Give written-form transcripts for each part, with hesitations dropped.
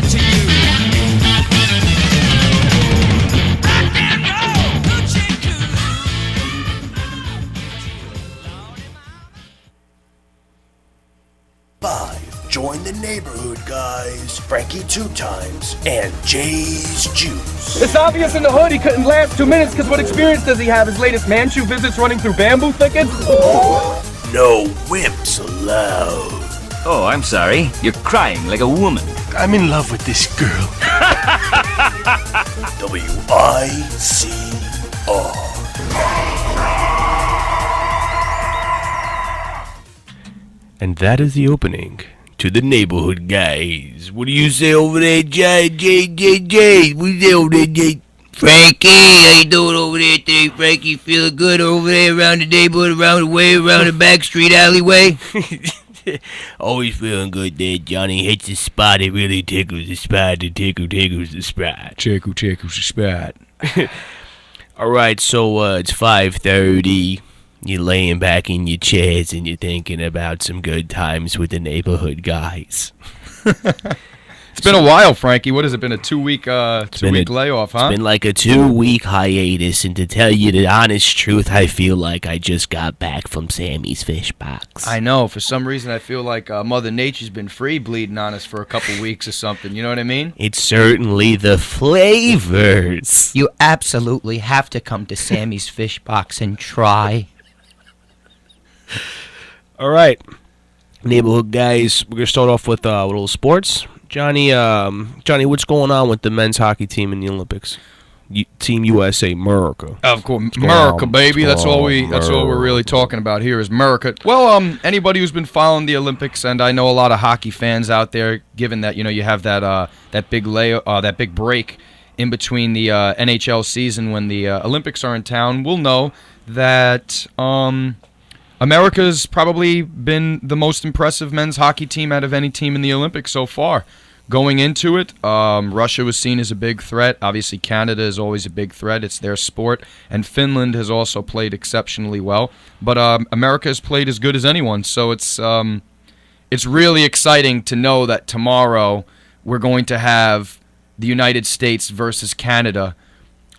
to you. Rock and roll, hoochie Five, join the neighborhood guys, Frankie 2 times, and Jay's Juice. It's obvious in the hood he couldn't last 2 minutes because what experience does he have? His latest Manchu visits running through bamboo thickets? No wimps allowed. Oh, I'm sorry. You're crying like a woman. I'm in love with this girl. WICR. And that is the opening to the neighborhood guys. What do you say over there, Jay? What you say over there, Jay? Frankie, how you doing over there today, Frankie? Feeling good over there around the neighborhood, around the way, around the back street alleyway? Always feeling good there, Johnny. Hits the spot, it really tickles the spot. The tickles the spot. Tickles the spot. Alright, so it's 5:30. You're laying back in your chairs and you're thinking about some good times with the neighborhood guys. It's been a while, Frankie. What has it been, a 2-week layoff, huh? It's been like a 2-week hiatus, and to tell you the honest truth, I feel like I just got back from Sammy's Fish Box. I know. For some reason, I feel like Mother Nature's been free bleeding on us for a couple weeks or something. You know what I mean? It's certainly the flavors. You absolutely have to come to Sammy's Fish Box and try. All right, neighborhood guys, we're going to start off with a little sports. Johnny, what's going on with the men's hockey team in the Olympics? Team USA, America. Of course, America, baby. That's all we're really talking about here is America. Well, anybody who's been following the Olympics, and I know a lot of hockey fans out there, given that you have that big break in between the NHL season when the Olympics are in town, will know that America's probably been the most impressive men's hockey team out of any team in the Olympics so far. Going into it, Russia was seen as a big threat. Obviously, Canada is always a big threat. It's their sport. And Finland has also played exceptionally well. But America has played as good as anyone. So it's really exciting to know that tomorrow we're going to have the United States versus Canada.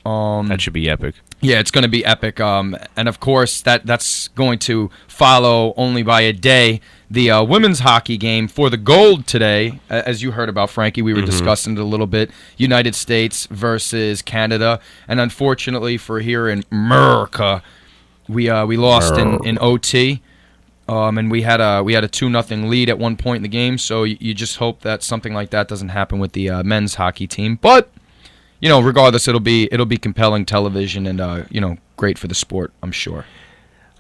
That should be epic. Yeah, it's going to be epic. And, of course, that's going to follow only by a day the women's hockey game for the gold today. As you heard about, Frankie, we were discussing it a little bit. United States versus Canada. And unfortunately for here in America, we lost in OT. And we had a 2-0 lead at one point in the game. So you just hope that something like that doesn't happen with the men's hockey team. But regardless, it'll be compelling television and great for the sport, I'm sure.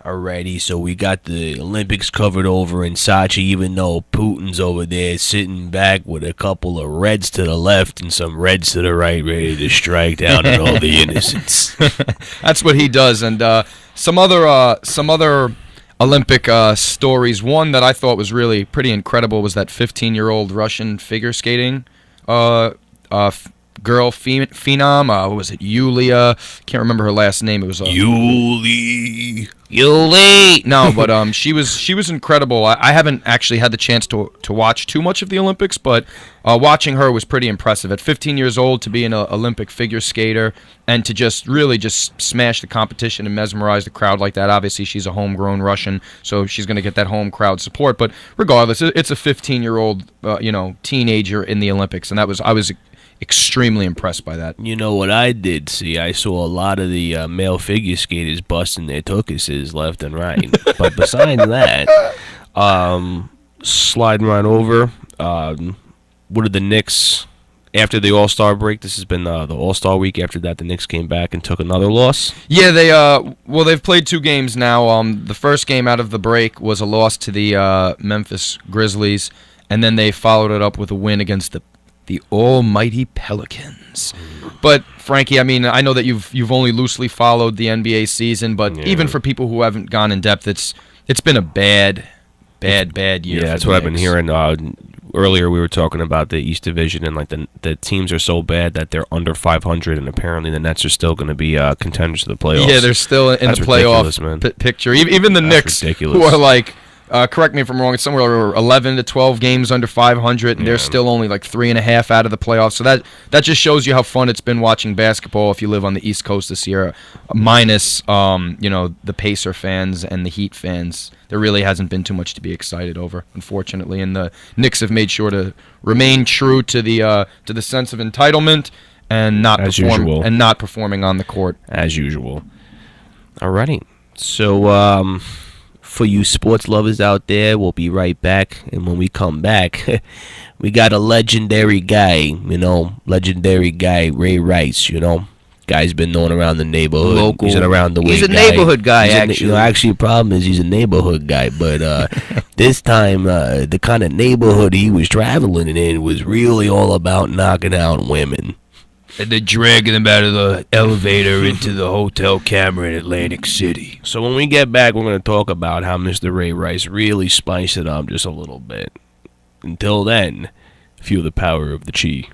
Alrighty, so we got the Olympics covered over in Sochi, even though Putin's over there sitting back with a couple of reds to the left and some reds to the right, ready to strike down on all the innocents. That's what he does. And some other Olympic stories. One that I thought was really pretty incredible was that 15-year-old Russian figure skating girl phenom. What was it? Yulia. Can't remember her last name. It was Yuli. No, but she was incredible. I haven't actually had the chance to watch too much of the Olympics, but watching her was pretty impressive. At 15 years old, to be an Olympic figure skater and to just smash the competition and mesmerize the crowd like that. Obviously, she's a homegrown Russian, so she's going to get that home crowd support. But regardless, it's a 15-year-old teenager in the Olympics, and I was extremely impressed by that. You know what I did see? I saw a lot of the male figure skaters busting their tuchuses left and right. But besides that, sliding right over, what did the Knicks, after the All-Star break, this has been the All-Star week, after that the Knicks came back and took another loss? Yeah, they've played 2 games now. The first game out of the break was a loss to the Memphis Grizzlies, and then they followed it up with a win against the almighty Pelicans. But Frankie, I mean, I know that you've only loosely followed the NBA season, but even for people who haven't gone in depth, it's been a bad year. Yeah, that's what I've been hearing. Earlier we were talking about the East Division, and like the teams are so bad that they're under 500, and apparently the Nets are still going to be contenders to the playoffs. Yeah, they're still in the playoff picture. Even the Knicks, ridiculous. Who are like correct me if I'm wrong, it's somewhere 11 to 12 games under 500, and they're still only like 3.5 out of the playoffs. So that just shows you how fun it's been watching basketball if you live on the East Coast this year, minus the Pacer fans and the Heat fans. There really hasn't been too much to be excited over, unfortunately, and the Knicks have made sure to remain true to the sense of entitlement and not performing on the court as usual. Alrighty, so for you sports lovers out there, we'll be right back, and when we come back, we got a legendary guy, Ray Rice, Guy's been known around the neighborhood. Local. He's an around the way He's a guy. neighborhood guy, actually. Actually, the problem is he's a neighborhood guy, but this time the kind of neighborhood he was traveling in was really all about knocking out women. And they're dragging them out of the elevator into the hotel camera in Atlantic City. So when we get back, we're going to talk about how Mr. Ray Rice really spiced it up just a little bit. Until then, feel the power of the chi.